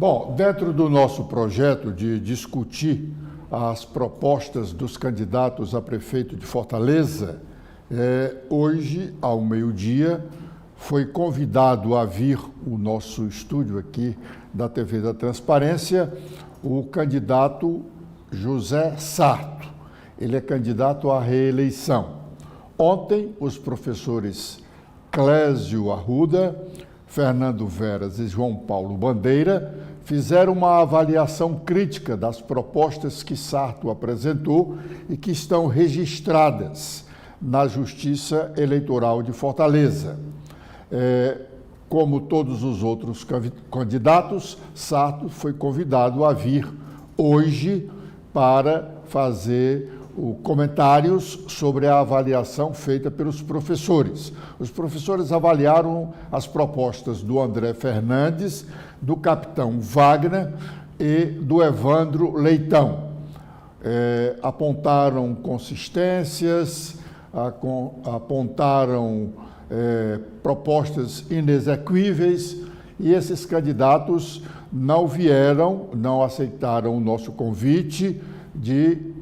Bom, dentro do nosso projeto de discutir as propostas dos candidatos a prefeito de Fortaleza, hoje, ao meio-dia, foi convidado a vir o nosso estúdio aqui da TV da Transparência, o candidato José Sarto. Ele é candidato à reeleição. Ontem, os professores Clésio Arruda, Fernando Veras e João Paulo Bandeira fizeram uma avaliação crítica das propostas que Sarto apresentou e que estão registradas na Justiça Eleitoral de Fortaleza. Como todos os outros candidatos, Sarto foi convidado a vir hoje para fazer comentários sobre a avaliação feita pelos professores. Os professores avaliaram as propostas do André Fernandes, do capitão Wagner e do Evandro Leitão. Apontaram consistências, apontaram propostas inexequíveis, e esses candidatos não aceitaram o nosso convite de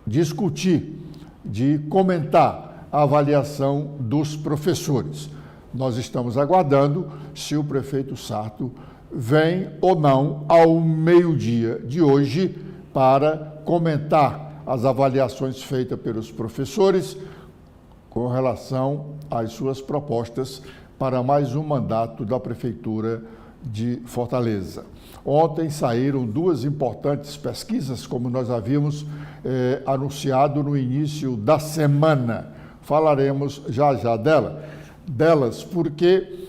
discutir, de comentar a avaliação dos professores. Nós estamos aguardando se o prefeito Sarto vem ou não ao meio-dia de hoje para comentar as avaliações feitas pelos professores com relação às suas propostas para mais um mandato da Prefeitura de Fortaleza. Ontem saíram duas importantes pesquisas, como nós havíamos anunciado no início da semana. Falaremos já delas, porque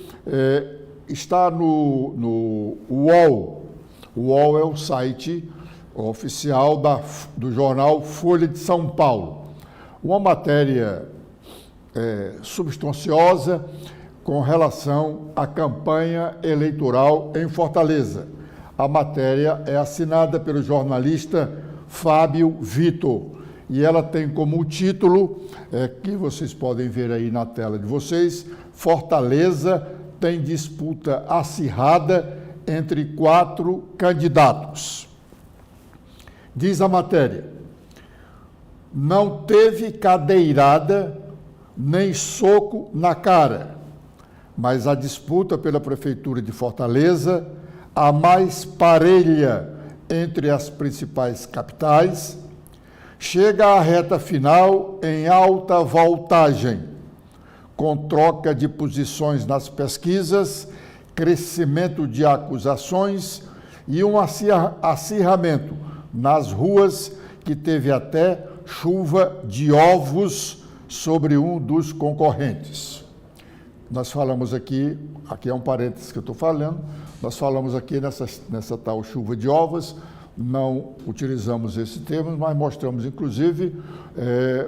está no UOL. O UOL é o site oficial do jornal Folha de São Paulo. Uma matéria substanciosa com relação à campanha eleitoral em Fortaleza. A matéria é assinada pelo jornalista Fábio Vitor e ela tem como título, que vocês podem ver aí na tela de vocês: Fortaleza tem disputa acirrada entre 4 candidatos. Diz a matéria: não teve cadeirada nem soco na cara, mas a disputa pela Prefeitura de Fortaleza, a mais parelha entre as principais capitais, chega à reta final em alta voltagem, com troca de posições nas pesquisas, crescimento de acusações e um acirramento nas ruas que teve até chuva de ovos sobre um dos concorrentes. Nós falamos aqui é um parênteses que eu estou falando, nós falamos aqui nessa tal chuva de ovos, não utilizamos esse termo, mas mostramos, inclusive,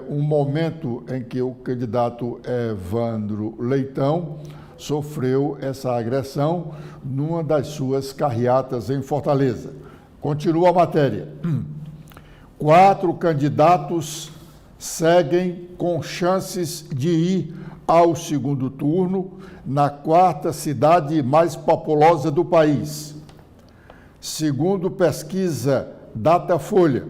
um momento em que o candidato Evandro Leitão sofreu essa agressão numa das suas carreatas em Fortaleza. Continua a matéria. 4 candidatos seguem com chances de ir ao segundo turno na 4ª cidade mais populosa do país. Segundo pesquisa Datafolha,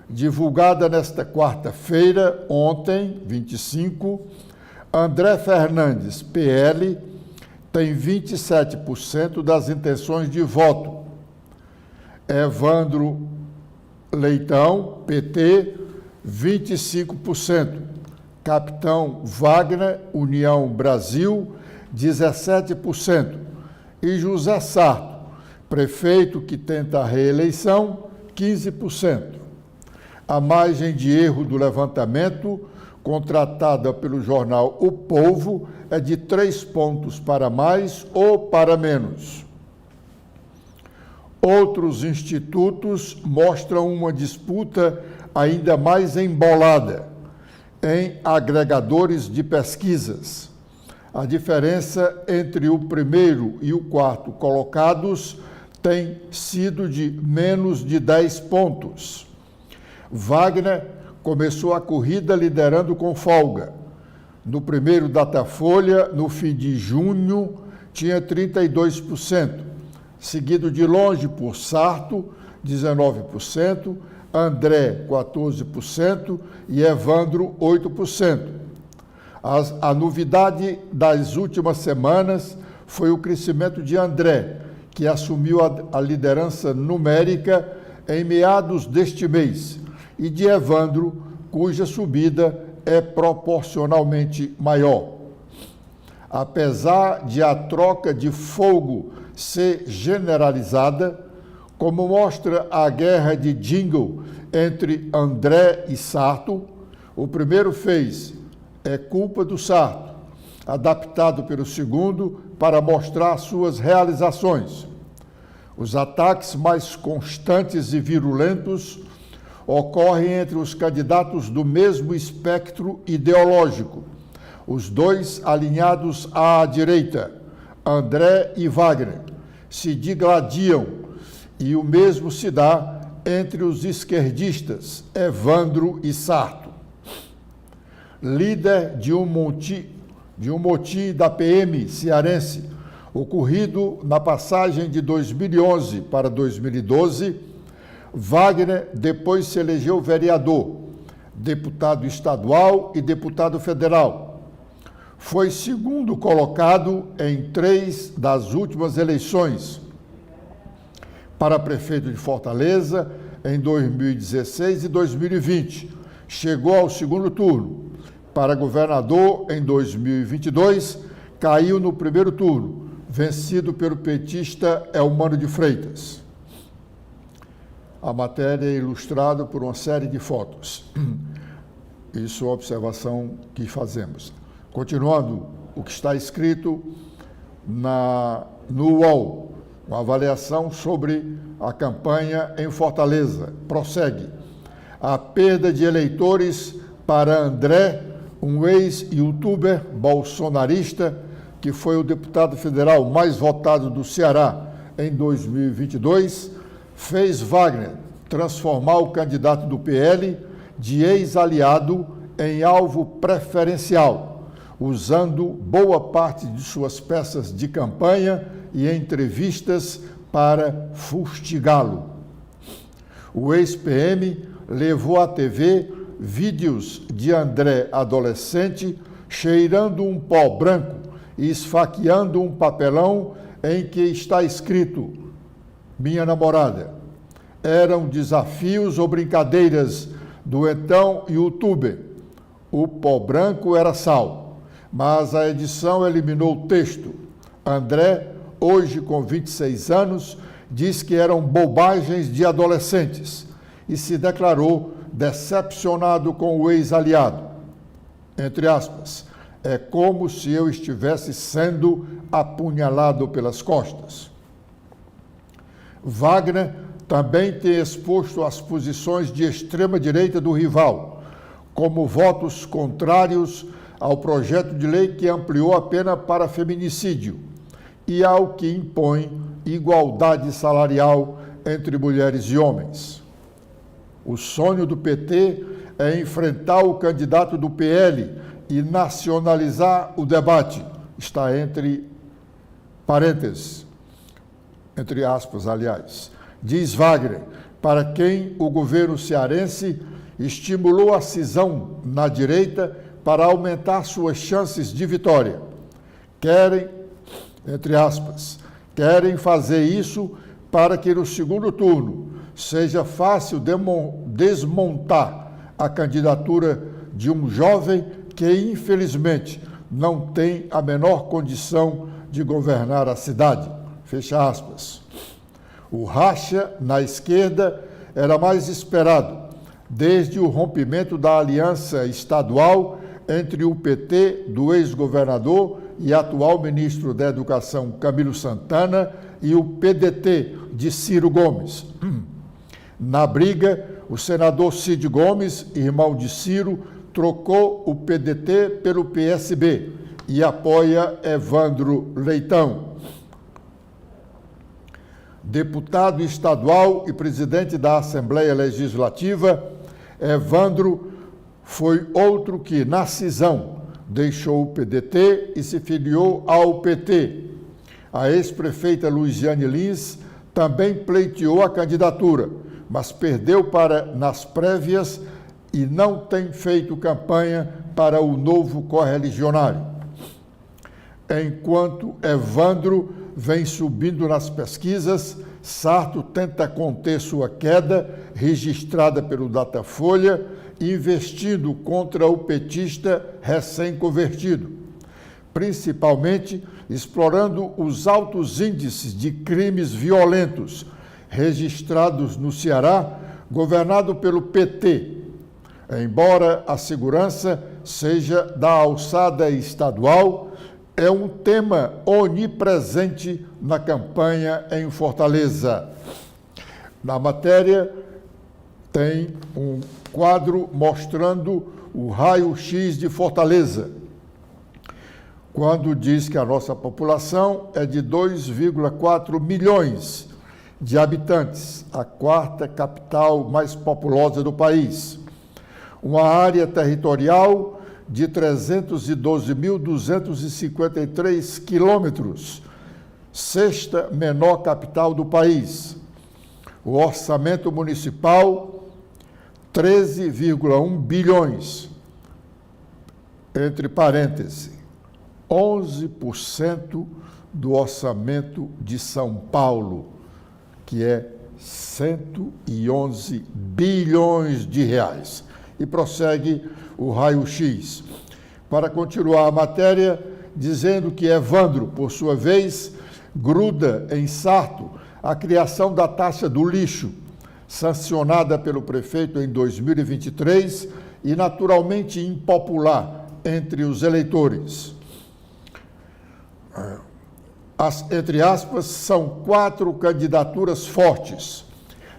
divulgada nesta quarta-feira, ontem, 25, André Fernandes, PL, tem 27% das intenções de voto. Evandro Leitão, PT, 25%. Capitão Wagner, União Brasil, 17%. E José Sarto, prefeito que tenta a reeleição, 15%. A margem de erro do levantamento, contratada pelo jornal O Povo, é de 3 pontos para mais ou para menos. Outros institutos mostram uma disputa ainda mais embolada em agregadores de pesquisas. A diferença entre o primeiro e o 4º colocados tem sido de menos de 10 pontos. Wagner começou a corrida liderando com folga. No primeiro Datafolha, no fim de junho, tinha 32%. seguido de longe por Sarto, 19%, André, 14% e Evandro, 8%. A novidade das últimas semanas foi o crescimento de André, que assumiu a liderança numérica em meados deste mês, e de Evandro, cuja subida é proporcionalmente maior. Apesar de a troca de fogo ser generalizada, como mostra a guerra de jingle entre André e Sarto, o primeiro fez "É culpa do Sarto", adaptado pelo segundo para mostrar suas realizações. Os ataques mais constantes e virulentos ocorrem entre os candidatos do mesmo espectro ideológico, os dois alinhados à direita, André e Wagner, se digladiam, e o mesmo se dá entre os esquerdistas, Evandro e Sarto. Líder de um motim da PM cearense, ocorrido na passagem de 2011 para 2012, Wagner depois se elegeu vereador, deputado estadual e deputado federal. Foi segundo colocado em 3 das últimas eleições, para prefeito de Fortaleza em 2016 e 2020. Chegou ao segundo turno. Para governador em 2022, caiu no primeiro turno, vencido pelo petista Elmano de Freitas. A matéria é ilustrada por uma série de fotos. Isso é a observação que fazemos. Continuando, o que está escrito no UOL, uma avaliação sobre a campanha em Fortaleza. Prossegue. A perda de eleitores para André, um ex-youtuber bolsonarista, que foi o deputado federal mais votado do Ceará em 2022, fez Wagner transformar o candidato do PL de ex-aliado em alvo preferencial, usando boa parte de suas peças de campanha e entrevistas para fustigá-lo. O ex-PM levou à TV vídeos de André adolescente cheirando um pó branco e esfaqueando um papelão em que está escrito "Minha namorada". Eram desafios ou brincadeiras do então youtuber. O pó branco era sal, mas a edição eliminou o texto. André, hoje com 26 anos, diz que eram bobagens de adolescentes e se declarou decepcionado com o ex-aliado. Entre aspas, é como se eu estivesse sendo apunhalado pelas costas. Wagner também tem exposto as posições de extrema-direita do rival, como votos contrários ao projeto de lei que ampliou a pena para feminicídio e ao que impõe igualdade salarial entre mulheres e homens. O sonho do PT é enfrentar o candidato do PL e nacionalizar o debate. Está entre parênteses, entre aspas, aliás. Diz Wagner, para quem o governo cearense estimulou a cisão na direita para aumentar suas chances de vitória. Querem, entre aspas, querem fazer isso para que no segundo turno seja fácil desmontar a candidatura de um jovem que, infelizmente, não tem a menor condição de governar a cidade. Fecha aspas. O racha na esquerda era mais esperado, desde o rompimento da aliança estadual entre o PT do ex-governador e atual ministro da Educação, Camilo Santana, e o PDT de Ciro Gomes. Na briga, o senador Cid Gomes, irmão de Ciro, trocou o PDT pelo PSB e apoia Evandro Leitão. Deputado estadual e presidente da Assembleia Legislativa, Evandro foi outro que, na cisão, deixou o PDT e se filiou ao PT. A ex-prefeita Luiziane Lins também pleiteou a candidatura, mas perdeu nas prévias e não tem feito campanha para o novo correligionário. Enquanto Evandro vem subindo nas pesquisas, Sarto tenta conter sua queda, registrada pelo Datafolha, investindo contra o petista recém-convertido, principalmente explorando os altos índices de crimes violentos registrados no Ceará, governado pelo PT, embora a segurança seja da alçada estadual, é um tema onipresente na campanha em Fortaleza. Na matéria, tem um quadro mostrando o raio-x de Fortaleza, quando diz que a nossa população é de 2,4 milhões de habitantes, a quarta capital mais populosa do país. Uma área territorial de 312.253 quilômetros, sexta menor capital do país. O orçamento municipal, 13,1 bilhões, entre parênteses, 11% do orçamento de São Paulo, que é 111 bilhões de reais. E prossegue o raio-x. Para continuar a matéria, dizendo que Evandro, por sua vez, gruda em Sarto a criação da taxa do lixo, sancionada pelo prefeito em 2023 e naturalmente impopular entre os eleitores. Entre aspas, são 4 candidaturas fortes.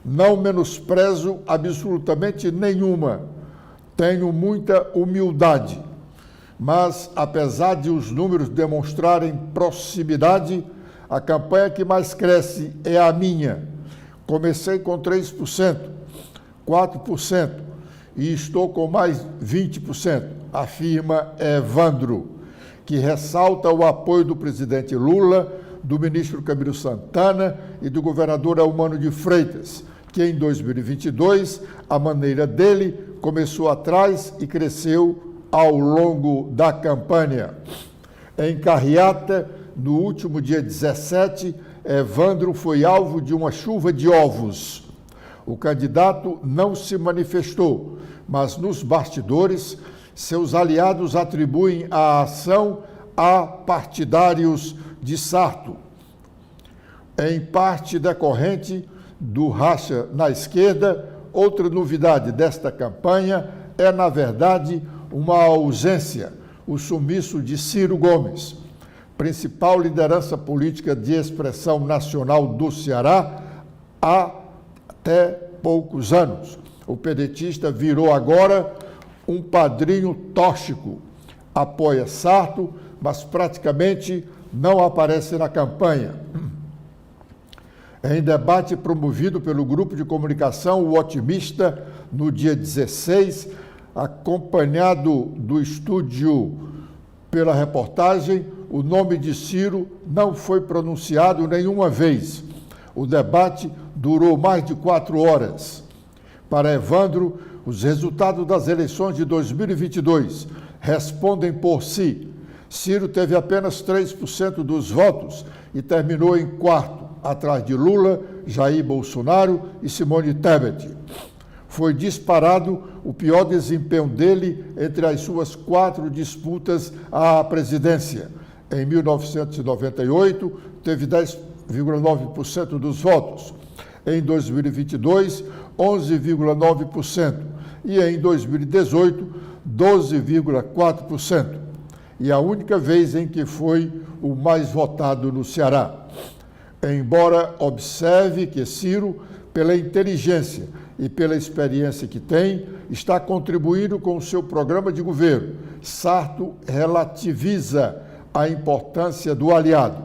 Não menosprezo absolutamente nenhuma. Tenho muita humildade, mas, apesar de os números demonstrarem proximidade, a campanha que mais cresce é a minha. Comecei com 3%, 4% e estou com mais 20%, afirma Evandro, que ressalta o apoio do presidente Lula, do ministro Camilo Santana e do governador Eumano de Freitas, que em 2022, a maneira dele, começou atrás e cresceu ao longo da campanha. Em Carriata, no último dia 17, Evandro foi alvo de uma chuva de ovos. O candidato não se manifestou, mas nos bastidores, seus aliados atribuem a ação a partidários de Sarto, em parte decorrente do racha na esquerda. Outra novidade desta campanha é, na verdade, uma ausência, o sumiço de Ciro Gomes, principal liderança política de expressão nacional do Ceará há até poucos anos. O pedetista virou agora um padrinho tóxico, apoia Sarto, mas praticamente não aparece na campanha. Em debate promovido pelo grupo de comunicação O Otimista, no dia 16, acompanhado do estúdio pela reportagem, o nome de Ciro não foi pronunciado nenhuma vez. O debate durou mais de 4 horas. Para Evandro, os resultados das eleições de 2022 respondem por si. Ciro teve apenas 3% dos votos e terminou em quarto, atrás de Lula, Jair Bolsonaro e Simone Tebet. Foi disparado o pior desempenho dele entre as suas 4 disputas à presidência. Em 1998, teve 10,9% dos votos. Em 2022, 11,9%. E em 2018, 12,4%. E a única vez em que foi o mais votado no Ceará. Embora observe que Ciro, pela inteligência e pela experiência que tem, está contribuindo com o seu programa de governo, Sarto relativiza a importância do aliado.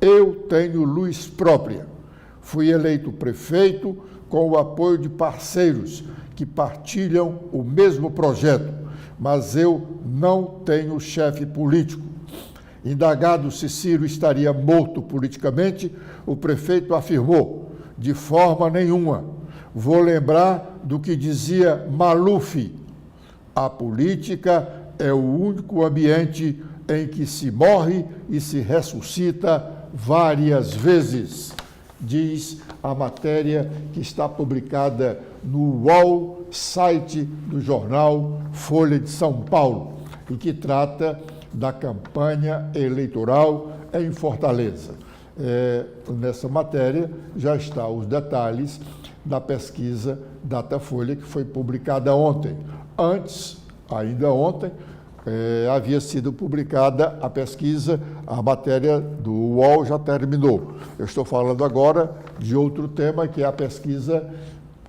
Eu tenho luz própria. Fui eleito prefeito com o apoio de parceiros que partilham o mesmo projeto, mas eu não tenho chefe político. Indagado se Ciro estaria morto politicamente, o prefeito afirmou: de forma nenhuma. Vou lembrar do que dizia Maluf: a política é o único ambiente em que se morre e se ressuscita várias vezes, diz a matéria que está publicada no UOL, site do jornal Folha de São Paulo, e que trata da campanha eleitoral em Fortaleza. Nessa matéria já estão os detalhes da pesquisa Datafolha, que foi publicada ontem. Antes, ainda ontem, havia sido publicada a pesquisa, a matéria do UOL já terminou. Eu estou falando agora de outro tema, que é a pesquisa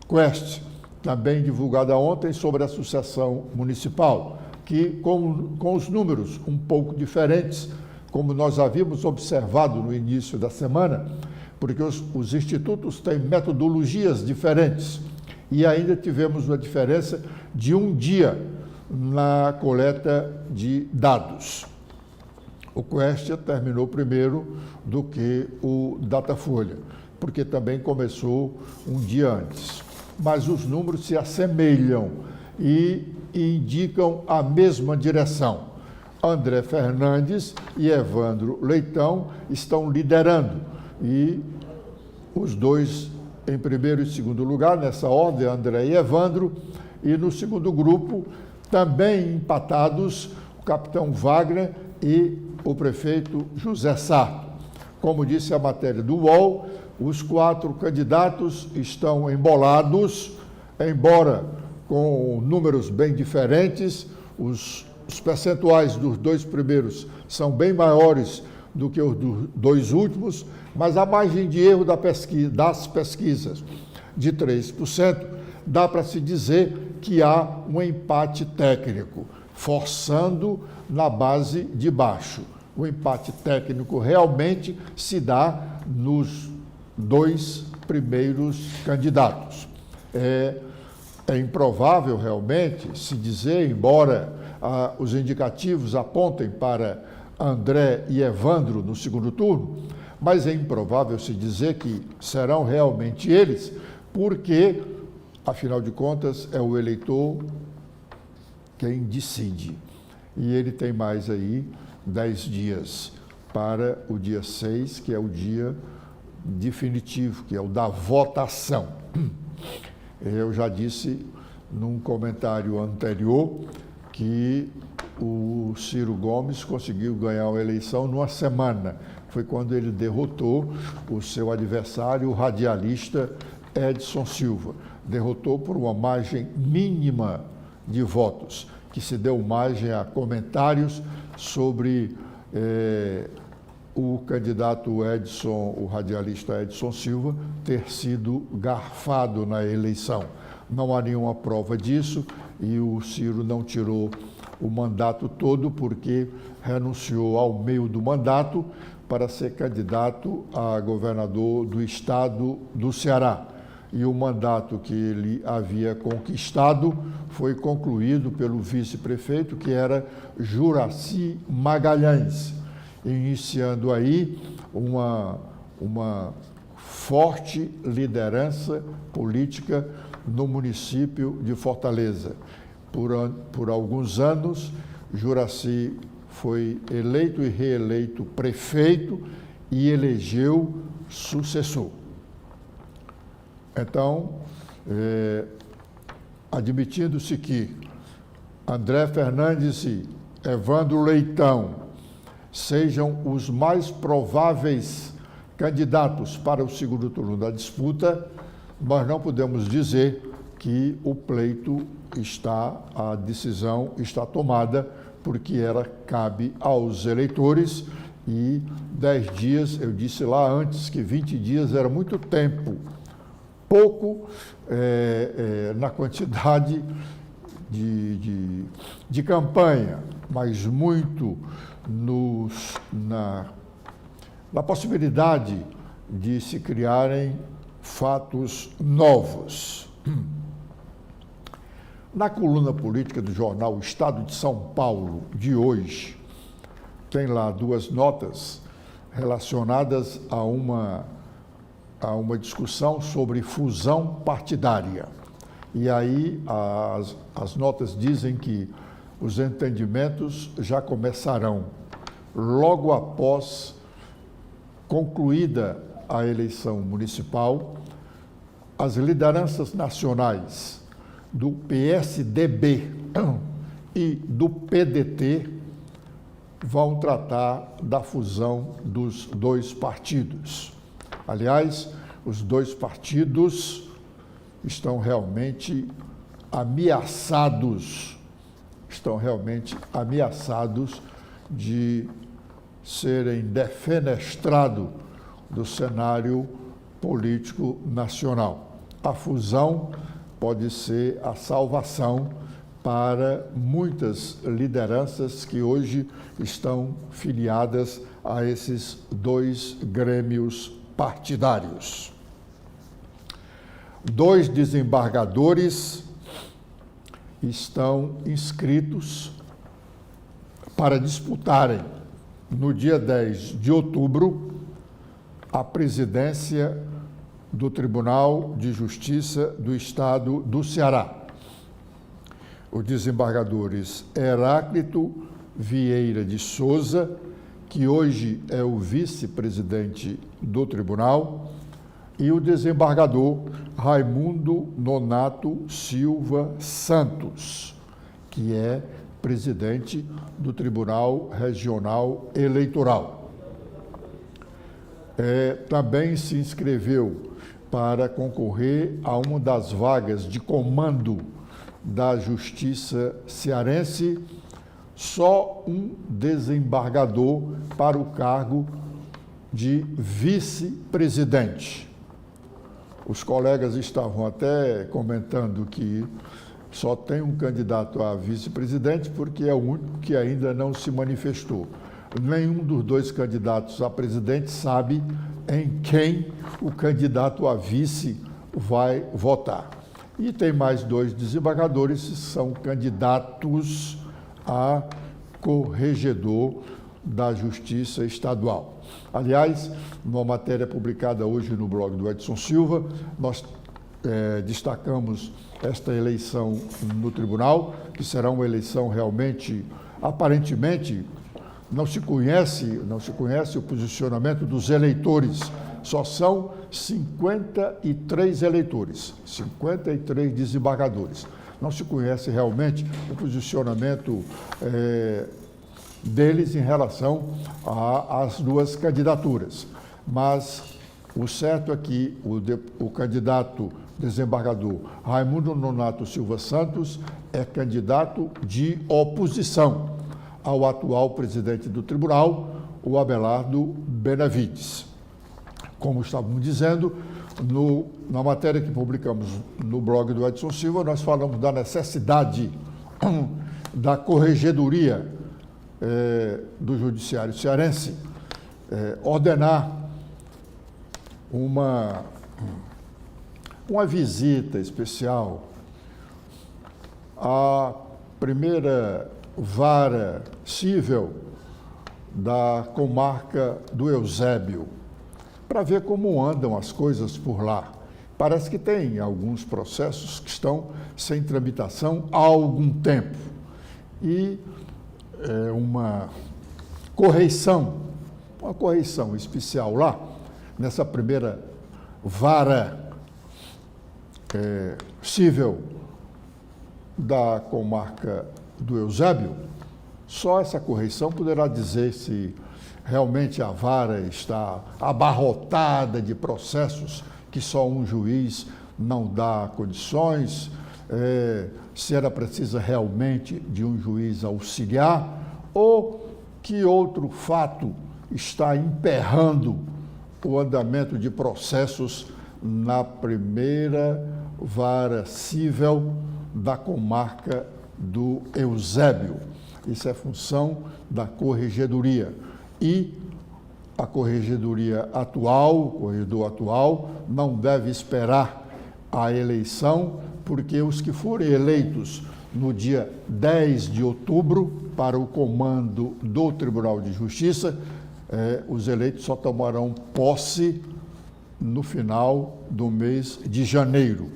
Quest, também divulgada ontem, sobre a sucessão municipal, que com os números um pouco diferentes, como nós havíamos observado no início da semana, porque os institutos têm metodologias diferentes, e ainda tivemos uma diferença de um dia na coleta de dados. O Quest terminou primeiro do que o Datafolha, porque também começou um dia antes. Mas os números se assemelham e indicam a mesma direção. André Fernandes e Evandro Leitão estão liderando, e os dois em primeiro e segundo lugar, nessa ordem, André e Evandro, e no segundo grupo, também empatados, o capitão Wagner e o prefeito José Sarto. Como disse a matéria do UOL, os 4 candidatos estão embolados, embora com números bem diferentes. Os percentuais dos 2 primeiros são bem maiores do que os dos 2 últimos, mas a margem de erro das pesquisas de 3%, dá para se dizer que há um empate técnico, forçando na base de baixo. O empate técnico realmente se dá nos 2 primeiros candidatos. É improvável realmente se dizer, embora os indicativos apontem para André e Evandro no segundo turno, mas é improvável se dizer que serão realmente eles, porque, afinal de contas, é o eleitor quem decide. E ele tem mais aí 10 dias para o dia 6, que é o dia definitivo, que é o da votação. Eu já disse num comentário anterior que o Ciro Gomes conseguiu ganhar a eleição numa semana. Foi quando ele derrotou o seu adversário, o radialista Edson Silva. Derrotou por uma margem mínima de votos, que se deu margem a comentários sobre o candidato Edson, o radialista Edson Silva, ter sido garfado na eleição. Não há nenhuma prova disso e o Ciro não tirou o mandato todo porque renunciou ao meio do mandato para ser candidato a governador do estado do Ceará. E o mandato que ele havia conquistado foi concluído pelo vice-prefeito, que era Juraci Magalhães, iniciando aí uma forte liderança política no município de Fortaleza. Por alguns anos, Juraci foi eleito e reeleito prefeito e elegeu sucessor. Então, admitindo-se que André Fernandes e Evandro Leitão sejam os mais prováveis candidatos para o segundo turno da disputa, nós não podemos dizer que o pleito a decisão está tomada, porque ela cabe aos eleitores e 10 dias, eu disse lá antes que 20 dias era muito tempo, pouco na quantidade de campanha, mas muito na possibilidade de se criarem fatos novos. Na coluna política do jornal Estado de São Paulo de hoje, tem lá duas notas relacionadas a uma discussão sobre fusão partidária. E aí as notas dizem que os entendimentos já começarão logo após concluída a eleição municipal. As lideranças nacionais do PSDB e do PDT vão tratar da fusão dos dois partidos. Aliás, os dois partidos estão realmente ameaçados de serem defenestrados do cenário político nacional. A fusão pode ser a salvação para muitas lideranças que hoje estão filiadas a esses dois grêmios partidários. 2 desembargadores estão inscritos para disputarem, no dia 10 de outubro, a presidência do Tribunal de Justiça do Estado do Ceará. Os desembargadores Heráclito Vieira de Souza, que hoje é o vice-presidente do tribunal, e o desembargador Raimundo Nonato Silva Santos, que é presidente do Tribunal Regional Eleitoral. Também se inscreveu para concorrer a uma das vagas de comando da Justiça cearense, só um desembargador para o cargo de vice-presidente. Os colegas estavam até comentando que só tem um candidato a vice-presidente porque é o único que ainda não se manifestou. Nenhum dos dois candidatos a presidente sabe em quem o candidato a vice vai votar. E tem mais 2 desembargadores que são candidatos a corregedor da Justiça Estadual. Aliás, numa matéria publicada hoje no blog do Edson Silva, nós destacamos esta eleição no tribunal, que será uma eleição realmente, aparentemente, não se conhece o posicionamento dos eleitores. Só são 53 eleitores, 53 desembargadores. Não se conhece realmente o posicionamento deles em relação às duas candidaturas. Mas o certo é que o candidato desembargador Raimundo Nonato Silva Santos é candidato de oposição ao atual presidente do tribunal, o Abelardo Benavides. Como estávamos dizendo, na matéria que publicamos no blog do Edson Silva, nós falamos da necessidade da corregedoria do Judiciário cearense ordenar uma visita especial à primeira vara civil da comarca do Eusébio, para ver como andam as coisas por lá. Parece que tem alguns processos que estão sem tramitação há algum tempo. E uma correição especial lá, nessa primeira vara civil da comarca do Eusébio, só essa correição poderá dizer se realmente a vara está abarrotada de processos que só um juiz não dá condições, se ela precisa realmente de um juiz auxiliar, ou que outro fato está emperrando o andamento de processos na primeira vara civil da comarca do Eusébio. Isso é função da corregedoria. E a corregedoria atual, o corregedor atual, não deve esperar a eleição, porque os que forem eleitos no dia 10 de outubro, para o comando do Tribunal de Justiça. Os eleitos só tomarão posse no final do mês de janeiro.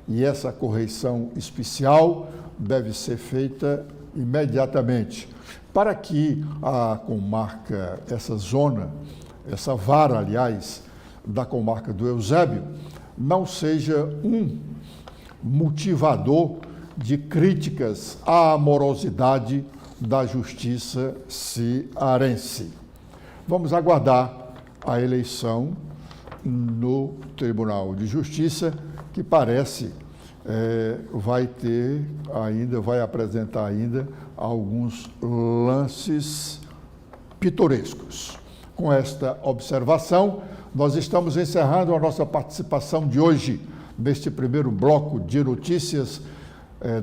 E essa correição especial deve ser feita imediatamente, para que a comarca, essa zona, essa vara, aliás, da comarca do Eusébio, não seja um motivador de críticas à morosidade da justiça cearense. Vamos aguardar a eleição no Tribunal de Justiça, que parece vai apresentar ainda alguns lances pitorescos. Com esta observação, nós estamos encerrando a nossa participação de hoje, neste primeiro bloco de notícias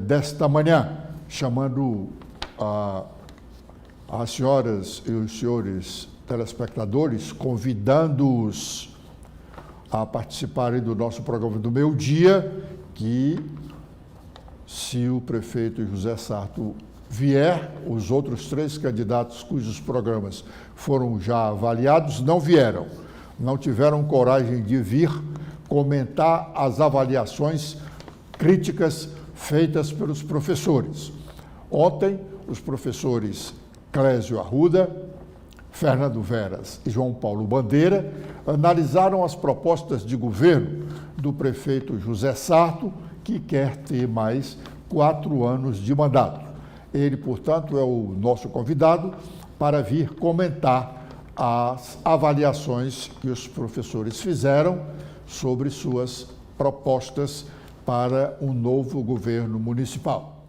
desta manhã, chamando as senhoras e os senhores telespectadores, convidando-os a participarem do nosso programa do meio-dia, que, se o prefeito José Sarto vier, os outros 3 candidatos cujos programas foram já avaliados não vieram, não tiveram coragem de vir comentar as avaliações críticas feitas pelos professores. Ontem, os professores Clésio Arruda, Fernando Veras e João Paulo Bandeira analisaram as propostas de governo do prefeito José Sarto, que quer ter mais 4 anos de mandato. Ele, portanto, é o nosso convidado para vir comentar as avaliações que os professores fizeram sobre suas propostas para um novo governo municipal.